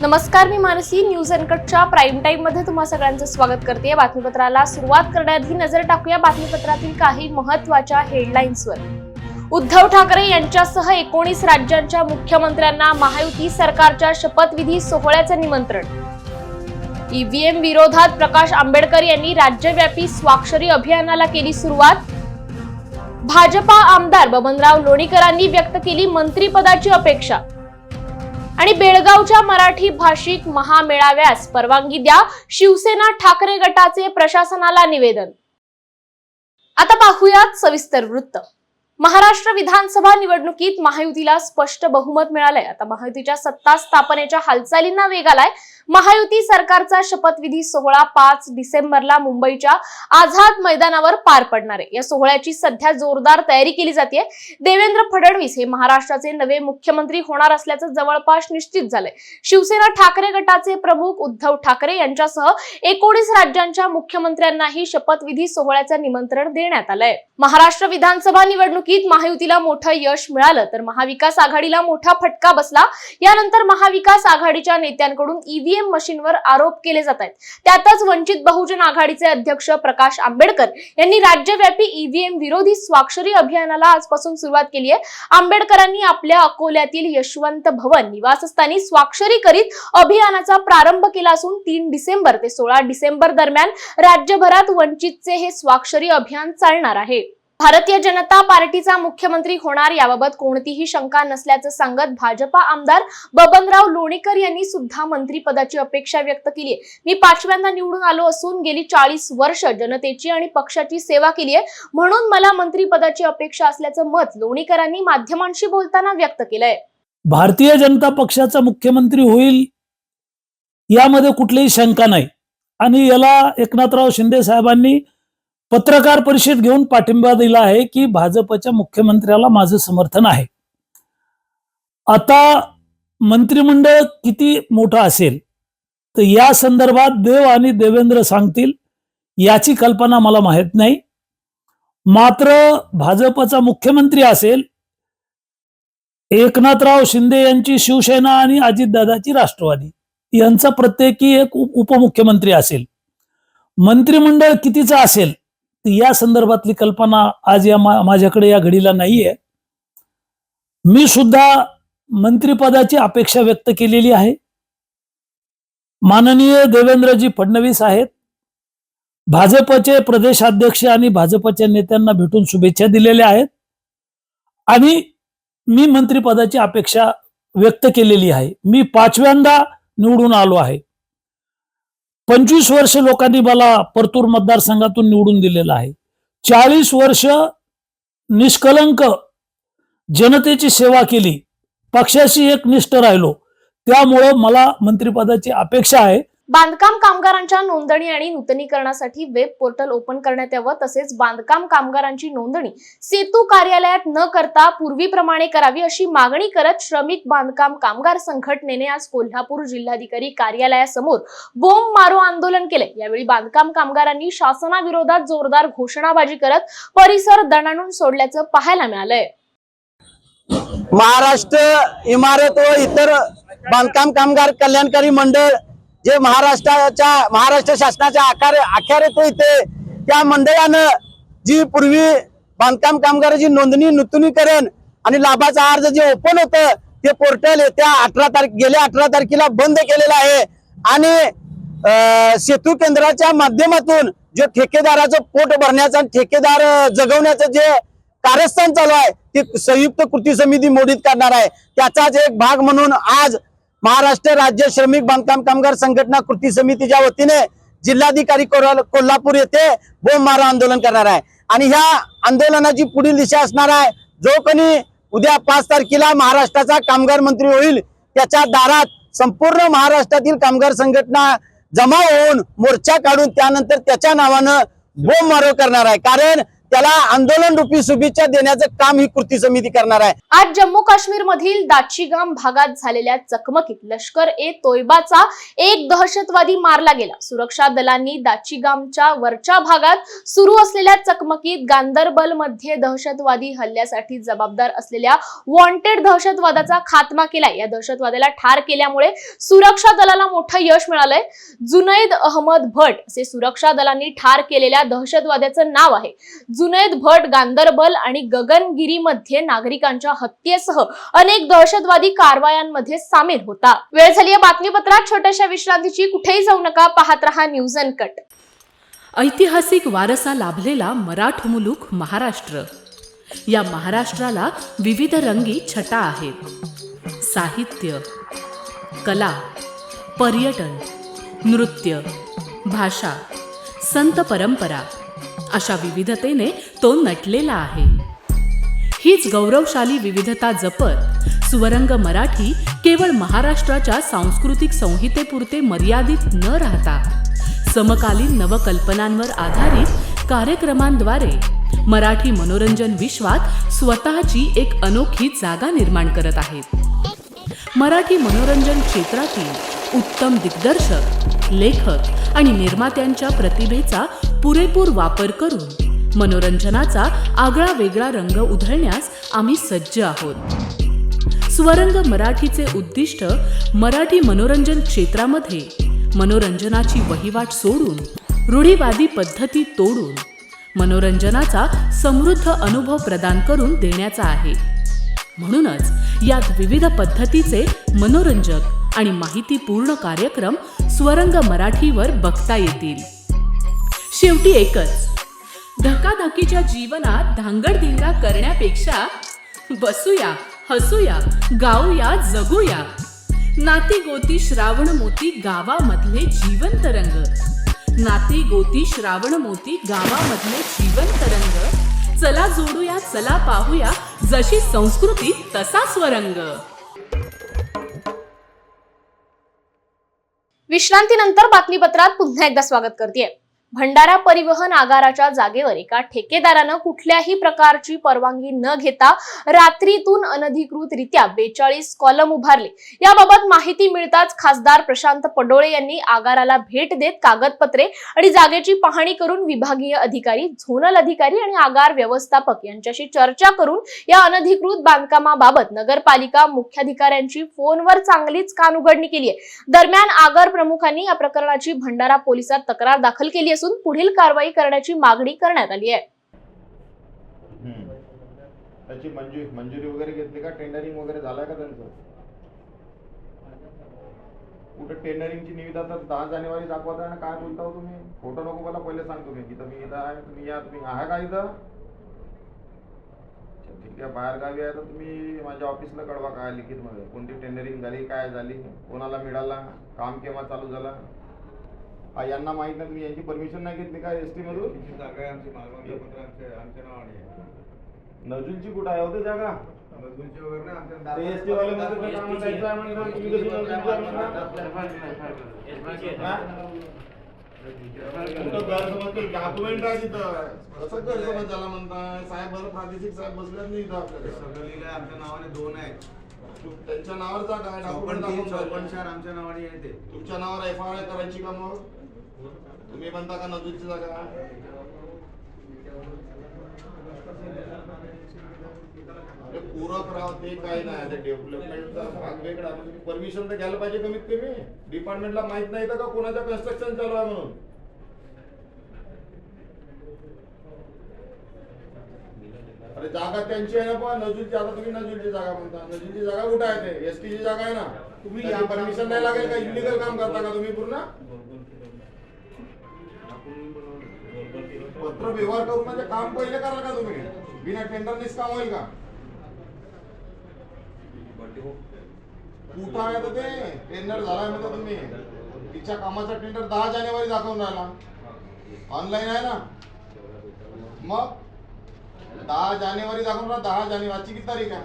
नमस्कार, मी Mansi. News अनकटच्या prime time मध्ये तुम्हा सगळ्यांचं स्वागत करते. बातमीपत्राला सुरुवात करण्याआधी नजर टाकूया बातमीपत्रातील काही महत्त्वाच्या हेडलाईन्सवर. उद्धव ठाकरे यांच्यासह 19 राज्यांच्या मुख्यमंत्र्यांना महायुती सरकारच्या शपथविधी सोहळ्याचे निमंत्रण. ईव्हीएम विरोधात प्रकाश आंबेडकर यांनी राज्यव्यापी स्वाक्षरी अभियानाला केली सुरुवात. भाजपा आमदार बबनराव लोणीकरांनी व्यक्त केली मंत्रिपदाची अपेक्षा. आणि बेळगावच्या मराठी भाषिक महामेळाव्यास परवानगी द्या, शिवसेना ठाकरे गटाचे प्रशासनाला निवेदन. आता पाहूयात सविस्तर वृत्त. महाराष्ट्र विधानसभा निवडणुकीत महायुतीला स्पष्ट बहुमत मिळालंय. आता महायुतीच्या सत्ता स्थापनेच्या हालचालींना वेग आलाय. महायुती सरकारचा शपथविधी सोहळा 5 डिसेंबरला मुंबईच्या आझाद मैदानावर पार पडणार आहे. या सोहळ्याची सध्या जोरदार तयारी केली जाते. देवेंद्र फडणवीस हे महाराष्ट्राचे नवे मुख्यमंत्री होणार असल्याचं जवळपास निश्चित झालंय. शिवसेना ठाकरे गटाचे प्रमुख उद्धव ठाकरे यांच्यासह 19 राज्यांच्या मुख्यमंत्र्यांनाही शपथविधी सोहळ्याचं निमंत्रण देण्यात आलंय. महाराष्ट्र विधानसभा निवडणुकीत महायुतीला मोठं यश मिळालं तर महाविकास आघाडीला मोठा फटका बसला. यानंतर महाविकास आघाडीच्या नेत्यांकडून ईव्हीएम मशीनवर आरोप केले जात आहेत. त्यातच वंचित बहुजन आघाडीचे अध्यक्ष प्रकाश आंबेडकर यांनी राज्यव्यापी ईव्हीएम विरोधी स्वाक्षरी अभियानाला आजपासून सुरुवात केली आहे. आंबेडकरांनी आपल्या अकोल्यातील यशवंत भवन निवासस्थानी स्वाक्षरी करीत अभियानाचा प्रारंभ केला असून 3 डिसेंबर ते 16 डिसेंबर दरम्यान राज्यभरात वंचितचे हे स्वाक्षरी अभियान चालणार आहे. भारतीय जनता पार्टीचा मुख्यमंत्री होणार याबाबत कोणतीही शंका नसल्याचं सांगत भाजपा आमदार बबनराव लोणीकर यांनी सुद्धा मंत्रिपदाची अपेक्षा व्यक्त केली आहे. मी 5व्यांदा निवडून आलो असून गेली 40 वर्ष जनतेची आणि पक्षाची सेवा केली आहे, म्हणून मला मंत्रिपदाची अपेक्षा असल्याचं मत लोणीकरांनी माध्यमांशी बोलताना व्यक्त केलंय. भारतीय जनता पक्षाचा मुख्यमंत्री होईल यामध्ये कुठलीही शंका नाही आणि याला एकनाथराव शिंदे साहेबांनी पत्रकार परिषद घेऊन पाठिंबा दिला आहे की भाजपच्या मुख्यमंत्र्याला माझं समर्थन आहे. आता मंत्रिमंडळ किती मोठं असेल तर या संदर्भात देव आणि देवेंद्र सांगतील, याची कल्पना मला माहित नाही. मात्र भाजपचा मुख्यमंत्री असेल, एकनाथराव शिंदे यांची शिवसेना आणि अजितदादाची राष्ट्रवादी यांचा प्रत्येकी एक उपमुख्यमंत्री असेल. मंत्रिमंडळ कितीचं असेल या संदर्भातली कल्पना आज माझ्याकडे या घडीला नाहीये. मी सुद्धा मंत्रिपदाची अपेक्षा व्यक्त केलेली आहे. माननीय देवेंद्रजी फडणवीस आहेत, भाजपचे प्रदेशाध्यक्ष आणि भाजपच्या नेत्यांना भेटून शुभेच्छा दिलेल्या आहेत आणि मी मंत्रिपदाची अपेक्षा व्यक्त केलेली आहे. मी 5व्यांदा निवडून आलो आहे. 25 वर्ष लोकांनी मला परतूर मतदारसंघातून निवडून दिलेला आहे. 40 वर्ष निष्कलंक जनतेची सेवा केली, पक्षाशी एकनिष्ठ राहिलो, त्यामुळे मला मंत्रिपदाची अपेक्षा आहे. बांधकाम कामगारांच्या नोंदणी आणि नूतनीकरणासाठी वेब पोर्टल ओपन करण्यात यावं, तसेच बांधकाम कामगारांची नोंदणी सेतू कार्यालयात न करता पूर्वीप्रमाणे करावी अशी मागणी करत श्रमिक बांधकाम कामगार संघटनेने आज कोल्हापूर जिल्हाधिकारी कार्यालयासमोर बोंब मारो आंदोलन केले. यावेळी बांधकाम कामगारांनी शासनाविरोधात जोरदार घोषणाबाजी करत परिसर दणाणून सोडल्याचं पाहायला मिळालंय. महाराष्ट्र इमारत व इतर बांधकाम कामगार कल्याणकारी मंडळ जे महाराष्ट्र शासनाच्या अखत्यारीत येते, त्या मंडळानं जी पूर्वी बांधकाम कामगाराची नोंदणी नूतनीकरण आणि लाभाचा अर्ज जे ओपन होतं ते पोर्टल गेल्या 18 तारखेला बंद केलेलं आहे. आणि सेतू केंद्राच्या माध्यमातून जे ठेकेदाराचं पोट भरण्याचं आणि ठेकेदार जगवण्याचं जे कारस्थान चालू आहे ते संयुक्त कृती समिती मोडीत करणार आहे. त्याचाच एक भाग म्हणून आज महाराष्ट्र राज्य श्रमिक बांधकाम कामगार संघटना कृती समितीच्या वतीने जिल्हाधिकारी कोल्हापूर येथे बोंब मारो आंदोलन करणार आहे. आणि ह्या आंदोलनाची पुढील दिशा असणार आहे, जो कोणी उद्या 5 तारखेला महाराष्ट्राचा कामगार मंत्री होईल त्याच्या दारात संपूर्ण महाराष्ट्रातील कामगार संघटना जमा होऊन मोर्चा काढून त्यानंतर त्याच्या नावानं बोंब मारो करणार आहे. कारण त्याला आंदोलन रूपी शुभेच्छा देण्याचं काम ही कृती समिती करणार आहे. आज जम्मू काश्मीर मधील दाचीगाम भागात झालेल्या चकमकीत लष्कर ए तोयबाचा एक दहशतवादी मारला गेला. सुरक्षा दलांनी दाचीगामच्या वरच्या भागात सुरू असलेल्या चकमकीत गांदरबल मध्ये दहशतवादी हल्ल्यासाठी जबाबदार असलेल्या वॉन्टेड दहशतवादाचा खात्मा केलाय. या दहशतवाद्याला ठार केल्यामुळे सुरक्षा दलाला मोठं यश मिळालंय. जुनैद अहमद भट असे सुरक्षा दलांनी ठार केलेल्या दहशतवाद्याचं नाव आहे. जुनैद भट गांदरबल आणि गगनगिरी मध्ये नागरिकांच्या हत्येसह अनेक दहशतवादी कारवायांमध्ये सामील होता. वेळ झाली बातमीपत्रात छोट्याशा विश्रांतीची. कुठेही जाऊ नका, पाहत रहा न्यूज अनकट. ऐतिहासिक वारसा लाभलेला मराठ मुलूक महाराष्ट्र. या महाराष्ट्राला विविध रंगी छटा आहेत. साहित्य, कला, पर्यटन, नृत्य, भाषा, संत परंपरा अशा विविधतेने तो नटलेला आहे. हीच गौरवशाली विविधता जपत सुवरंग मराठी केवळ महाराष्ट्राच्या सांस्कृतिक संहितेपुरते मर्यादित न राहता समकालीन नवकल्पनांवर आधारित कार्यक्रमांद्वारे मराठी मनोरंजन विश्वात स्वतःची एक अनोखी जागा निर्माण करत आहेत. मराठी मनोरंजन क्षेत्रातील उत्तम दिग्दर्शक, लेखक आणि निर्मात्यांच्या प्रतिभेचा पुरेपूर वापर करून मनोरंजनाचा आगळा वेगळा रंग उधळण्यास आम्ही सज्ज आहोत. स्वरंग मराठीचे उद्दिष्ट मराठी मनोरंजन क्षेत्रामध्ये मनोरंजनाची वहिवाट सोडून, रूढीवादी पद्धती तोडून मनोरंजनाचा समृद्ध अनुभव प्रदान करून देण्याचा आहे. म्हणूनच यात विविध पद्धतीचे मनोरंजक आणि माहितीपूर्ण कार्यक्रम स्वरंग मराठीवर बघता येतील. शेवटी एकच, धकाधकीच्या जीवनात धांगडधिंगा करण्यापेक्षा बसूया, हसूया, गाऊया, जगूया. नाती गोती श्रावण मोती गावामधले जीवंत रंग. नाती गोती श्रावण मोती गावामधले जीवंत रंग. चला जोडूया, चला पाहूया, जशी संस्कृती तसा स्वरंग. विश्रांतीनंतर बातमीपत्रात पुन्हा एकदा स्वागत करतेय. भंडारा परिवहन आगाराच्या जागेवर एका ठेकेदारानं कुठल्याही प्रकारची परवानगी न घेता रात्रीतून अनधिकृतरित्या 42 कॉलम उभारले. याबाबत माहिती मिळताच खासदार प्रशांत पडोळे यांनी आगाराला भेट देत कागदपत्रे आणि जागेची पाहणी करून विभागीय अधिकारी, झोनल अधिकारी आणि आगार व्यवस्थापक यांच्याशी चर्चा करून या अनधिकृत बांधकामाबाबत नगरपालिका मुख्याधिकाऱ्यांची फोनवर चांगलीच कानउघडणी केली आहे. दरम्यान आगार प्रमुखांनी या प्रकरणाची भंडारा पोलिसात तक्रार दाखल केली पुढील कारवाई करण्याची मागणी करण्यात आली आहे. त्याची मंजुरी वगैरे घेतली का? टेंडरिंग वगैरे झालाय का त्यांचं? कुठे टेंडरिंगची निविदा तर 10 जानेवारी दाखवताय ना? काय बोलता हो तुम्ही? फोटो नको मला पहिले सांगतो मी की तुम्ही इथं आहे, तुम्ही या, तुम्ही आहे का इथं? ठीक आहे, बाहेर गावी आहे तर तुम्ही माझ्या ऑफिसला कळवा काय लिखित मध्ये कोणती टेंडरिंग झाली, काय झाली, कोणाला मिळाला, काम केव्हा चालू झाला. यांना माहित नाही, तुम्ही यांची परमिशन नाही घेतली का? एसटी मधून जागा आहे आमची, मालमत्ता पत्र आमच्या नावाने आहे. नजुलची कुठं आहे होते जागा? नजुलची वगैरे ना आमच्या एसटी वाले मध्ये काम करायचं आहे म्हणजे तुम्ही कशी नजुलची डॉक्युमेंट आहे तिथं. कसं गैरसमज झाला म्हणताय? साहेब प्रादेशिक साहेब बसल्यात नाही इथं आपल्याकडे. सगळं लिहिलंय आमच्या नावाने 2 आहेत. त्यांच्या नावावर जागा आहे, डॉक्युमेंट चौपन्न शहर आमच्या नावाने आहे. ते तुमच्या नावावर FIR करायची का? मग तुम्ही म्हणता का नजुलची जागा? पूरक राव ते काही नाही, ते डेव्हलपमेंटचा भाग वेगळा. तुम्ही परमिशन तर घ्यायला पाहिजे कमीत कमी. डिपार्टमेंटला माहित नाही का कोणाच्या कन्स्ट्रक्शन चालू आहे म्हणून? अरे जागा त्यांची आहे ना, पण नजुलची. आता तुम्ही नजुलची जागा म्हणता. नजुलची जागा कुठे आहे? ते ST ची जागा आहे ना. तुम्ही परमिशन नाही लागेल का? इलिगल काम करता का तुम्ही पूर्ण? पत्र व्यवहार करून म्हणजे काम पहिले करा का तुम्ही? बिना टेंडरनेच काम होईल का? कुठं आहे तर ते टेंडर झालाय म्हणजे तुम्ही तिच्या कामाचा टेंडर 10 जानेवारी दाखवून राहिला. ऑनलाईन आहे ना. मग 10 जानेवारी दाखवून राहिला. 10 जानेवारी आजची किती तारीख आहे?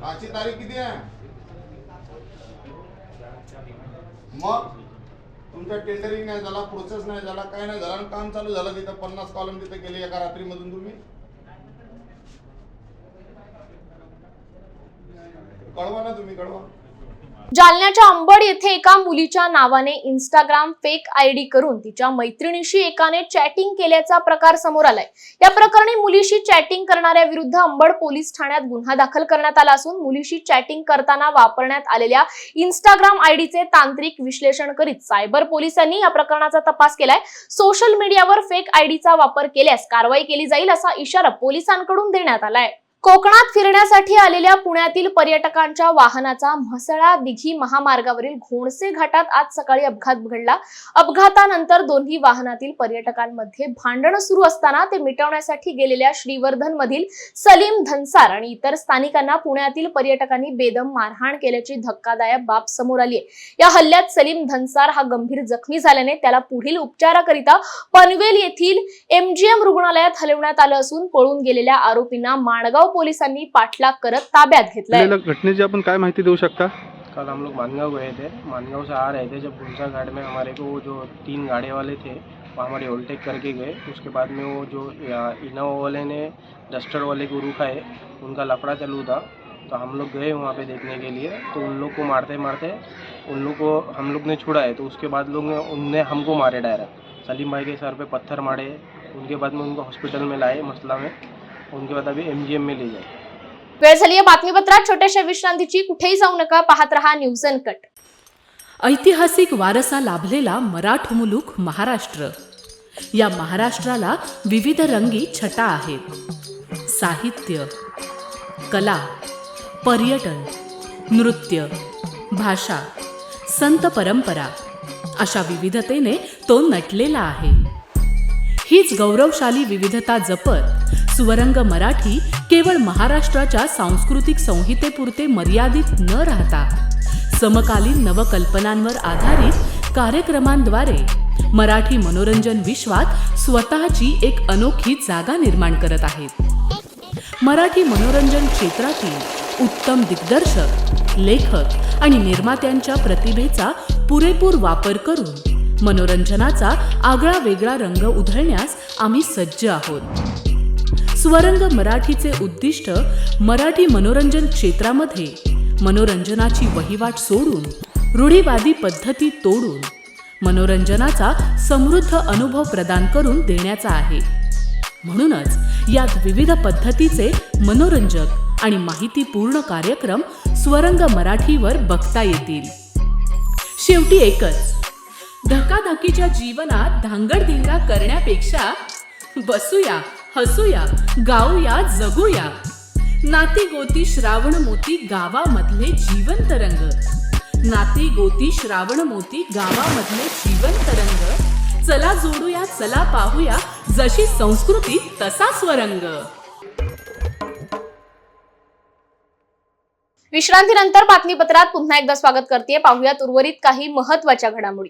आजची तारीख किती आहे? मग तुमचा टेंडरिंग नाही झाला, प्रोसेस नाही झाला, काय नाही झाला आणि काम चालू झालं तिथं 50 कॉलम तिथे केले एका रात्रीमधून तुम्ही कळवा ना, तुम्ही कळवा. जालन्याच्या अंबड येथे एका मुलीच्या नावाने इंस्टाग्राम फेक आयडी करून तिच्या मैत्रिणीशी एकाने चॅटिंग केल्याचा प्रकार समोर आलाय. या प्रकरणी मुलीशी चॅटिंग करणाऱ्या विरुद्ध अंबड पोलीस ठाण्यात गुन्हा दाखल करण्यात आला असून मुलीशी चॅटिंग करताना वापरण्यात आलेल्या इंस्टाग्राम आयडीचे तांत्रिक विश्लेषण करीत सायबर पोलिसांनी या प्रकरणाचा तपास केलाय. सोशल मीडियावर फेक आयडीचा वापर केल्यास कारवाई केली जाईल असा इशारा पोलिसांकडून देण्यात आलाय. कोकणात फिरण्यासाठी आलेल्या पुण्यातील पर्यटकांच्या वाहनाचा म्हसळा दिघी महामार्गावरील घोणसे घाटात आज सकाळी अपघात घडला. अपघातानंतर दोन्ही वाहनातील पर्यटकांमध्ये भांडण सुरू असताना ते मिटवण्यासाठी गेलेल्या श्रीवर्धन मधील सलीम धनसार आणि इतर स्थानिकांना पुण्यातील पर्यटकांनी बेदम मारहाण केल्याची धक्कादायक बाब समोर आली आहे. या हल्ल्यात सलीम धनसार हा गंभीर जखमी झाल्याने त्याला पुढील उपचाराकरिता पनवेल येथील MGM रुग्णालयात हलवण्यात आलं असून पळून गेलेल्या आरोपींना माणगाव पोलिसांनी पाठलाग करत ताब्यात घेतलंय. घटनेची आपण काय माहिती देऊ शकता? कल हम लोग मानगांव गए थे, मानगांव से आ रहे थे, जब गुलसा घाट में हमारे को वो जो 3 गाड़ी वाले थे वो हमारे ओवरटेक करके गए. उसके बाद में वो जो इनोवा वाले ने डस्टर वाले को रुका है, उनका लफड़ा चालू था. तो हम लोग गए वहाँ पे देखने के लिए, तो उन लोग को मारते मारते उन लोग को हम लोग ने छुड़ा है. तो उसके बाद उनने हमको मारे डायरेक्ट. सलीम भाई के सर पे पत्थर मारे. उनके बाद में उनको हॉस्पिटल में लाए मसला में. उनके बाद अभी MGM में ले जाए. वेळ झाली आहे बातमीपत्रात छोट्याशा विश्रांतीची. कुठेही जाऊ नका, पाहत रहा न्यूज अनकट. ऐतिहासिक वारसा लाभलेला मराठ मुलूक महाराष्ट्र. या महाराष्ट्राला विविध रंगी छटा आहेत. साहित्य, कला, पर्यटन, नृत्य, भाषा, संत परंपरा अशा विविधतेने तो नटलेला आहे. हीच गौरवशाली विविधता जपत स्वरंग मराठी केवळ महाराष्ट्राच्या सांस्कृतिक संहितेपुरते मर्यादित न राहता समकालीन नवकल्पनांवर आधारित कार्यक्रमांद्वारे मराठी मनोरंजन विश्वात स्वतःची एक अनोखी जागा निर्माण करत आहेत. मराठी मनोरंजन क्षेत्रातील उत्तम दिग्दर्शक, लेखक आणि निर्मात्यांच्या प्रतिभेचा पुरेपूर वापर करून मनोरंजनाचा आगळा वेगळा रंग उधळण्यास आम्ही सज्ज आहोत. स्वरंग मराठीचे उद्दिष्ट मराठी मनोरंजन क्षेत्रामध्ये मनोरंजनाची वहिवाट सोडून रूढीवादी पद्धती तोडून मनोरंजनाचा समृद्ध अनुभव प्रदान करून देण्याचा आहे. म्हणूनच यात विविध पद्धतीचे मनोरंजक आणि माहितीपूर्ण कार्यक्रम स्वरंग मराठीवर बघता येतील. शेवटी एकच, धकाधकीच्या जीवनात धांगडधिंगा करण्यापेक्षा बसूया, हसूया, गाऊया, जगूया. नाती गोती श्रावण मोती गावामधले जीवंत रंग. नाती गोती श्रावण मोती गावामधले जीवंत रंग. चला जोडूया, चला पाहूया, जशी संस्कृती तसा स्वरंग. विश्रांतीनंतर बातमीपत्रात पुन्हा एकदा स्वागत करते. पाहूयात उर्वरित काही महत्त्वाच्या घडामोडी.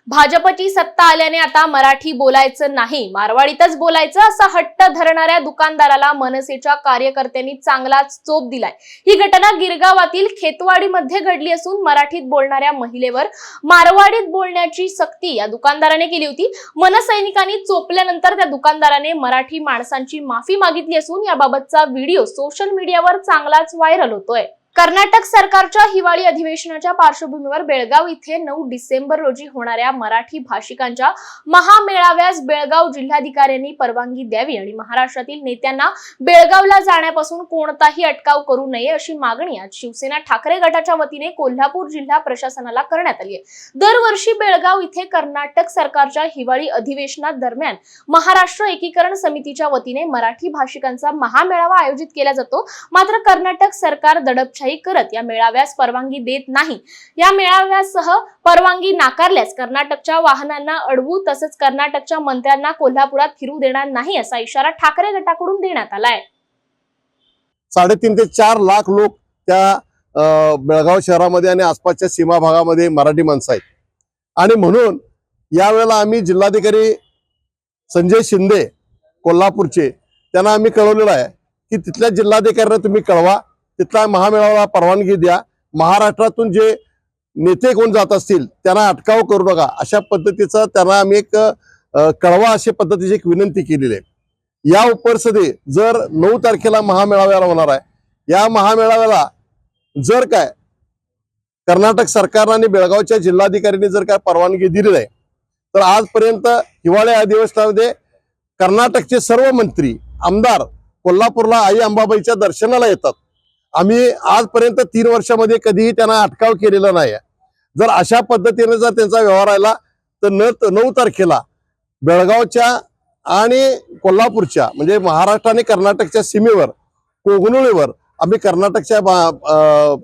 भाजपची सत्ता आल्याने आता मराठी बोलायचं नाही, मारवाडीतच बोलायचं असा हट्ट धरणाऱ्या दुकानदाराला मनसेच्या कार्यकर्त्यांनी चांगलाच चोप दिलाय. ही घटना गिरगावातील खेतवाडीमध्ये घडली असून मराठीत बोलणाऱ्या महिलेवर मारवाडीत बोलण्याची सक्ती या दुकानदाराने केली होती. मनसैनिकांनी चोपल्यानंतर त्या दुकानदाराने मराठी माणसांची माफी मागितली असून याबाबतचा व्हिडिओ सोशल मीडियावर चांगलाच व्हायरल होतोय. कर्नाटक सरकारच्या हिवाळी अधिवेशनाच्या पार्श्वभूमीवर बेळगाव इथे 9 डिसेंबर रोजी होणाऱ्या मराठी भाषिकांच्या महामेळाव्यास बेळगाव जिल्हाधिकाऱ्यांनी परवानगी द्यावी आणि महाराष्ट्रातील नेत्यांना बेळगावला जाण्यापासून कोणताही अटकाव करू नये अशी मागणी आज शिवसेना ठाकरे गटाच्या वतीने कोल्हापूर जिल्हा प्रशासनाला करण्यात आली आहे. दरवर्षी बेळगाव इथे कर्नाटक सरकारच्या हिवाळी अधिवेशनात दरम्यान महाराष्ट्र एकीकरण समितीच्या वतीने मराठी भाषिकांचा महामेळावा आयोजित केला जातो. मात्र कर्नाटक सरकार दडपशाही करत या मेळाव्यास परवानगी देत नाही. या मेळाव्यासह परवानगी नाकारल्यास कर्नाटकच्या वाहनांना अडवू तसंच कर्नाटकच्या मंत्र्यांना कोल्हापुरात फिरू देणार नाही असा इशारा ठाकरे गटाकडून देण्यात आलाय. 3.5 ते 4 लाख लोक त्या बेळगाव शहरामध्ये आणि आसपासच्या सीमा भागामध्ये मराठी माणसं आहेत. आणि म्हणून यावेळेला आम्ही जिल्हाधिकारी संजय शिंदे कोल्हापूरचे त्यांना आम्ही कळवलेलं आहे की तिथल्या जिल्हाधिकाऱ्यांना तुम्ही कळवा, तिथला महामेळाव्याला परवानगी द्या. महाराष्ट्रातून जे नेते कोण जात असतील त्यांना अटकाव करू नका, अशा पद्धतीचा त्यांना आम्ही एक कळवा अशा पद्धतीची एक विनंती केलेली आहे। या उपरिसदे जर 9 तारखेला महामेळाव्याला होणार आहे, या महामेळाव्याला जर काय कर्नाटक सरकारने आणि बेळगावच्या जिल्हाधिकाऱ्यांनी जर काय परवानगी दिली नाही तर आजपर्यंत हिवाळी अधिवेशनामध्ये कर्नाटकचे सर्व मंत्री आमदार कोल्हापूरला आई अंबाबाईच्या दर्शनाला येतात। आम्ही आजपर्यंत 3 वर्षामध्ये कधीही त्यांना अटकाव केलेला नाही। जर अशा पद्धतीने जर त्यांचा व्यवहार राहिला तर 9 तारखेला बेळगावच्या आणि कोल्हापूरच्या म्हणजे महाराष्ट्र आणि कर्नाटकच्या सीमेवर कोगनोळीवर आम्ही कर्नाटकच्या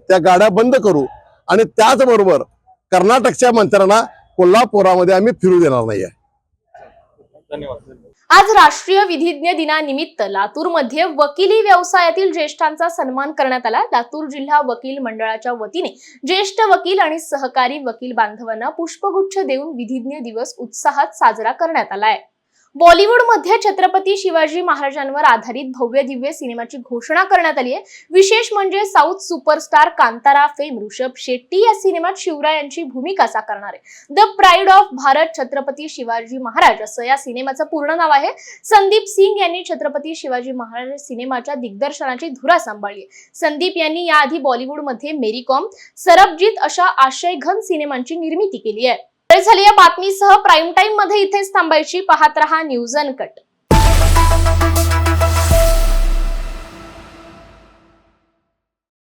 त्या गाड्या बंद करू आणि त्याचबरोबर कर्नाटकच्या मंत्र्यांना कोल्हापुरामध्ये आम्ही फिरू देणार नाही आहे। आज राष्ट्रीय विधिज्ञ दिनानिमित्त लातूरमध्ये वकिली व्यवसायातील ज्येष्ठांचा सन्मान करण्यात आला। लातूर जिल्हा वकील मंडळाच्या वतीने ज्येष्ठ वकील आणि सहकारी वकील बांधवांना पुष्पगुच्छ देऊन विधिज्ञ दिवस उत्साहात साजरा करण्यात आलाय। बॉलिवूडमध्ये छत्रपती शिवाजी महाराजांवर आधारित भव्य दिव्य सिनेमाची घोषणा करण्यात आली आहे। विशेष म्हणजे south superstar Kantara fame Rishabh Shetty या सिनेमात शिवरायांची भूमिका साकारणार आहे। The pride of Bharat Chhatrapati Shivaji Maharaj असं या सिनेमाचं पूर्ण नाव आहे। संदीप सिंग यांनी छत्रपती शिवाजी महाराज सिनेमाच्या दिग्दर्शनाची धुरा सांभाळली। संदीप यांनी याआधी बॉलिवूडमध्ये मेरी कॉम, सरबजीत अशा आशयघन सिनेमांची निर्मिती केली आहे। झाली या बातमीसह प्राईम टाइम मध्ये इथेच थांबायची। पाहत रहा न्यूज अनकट।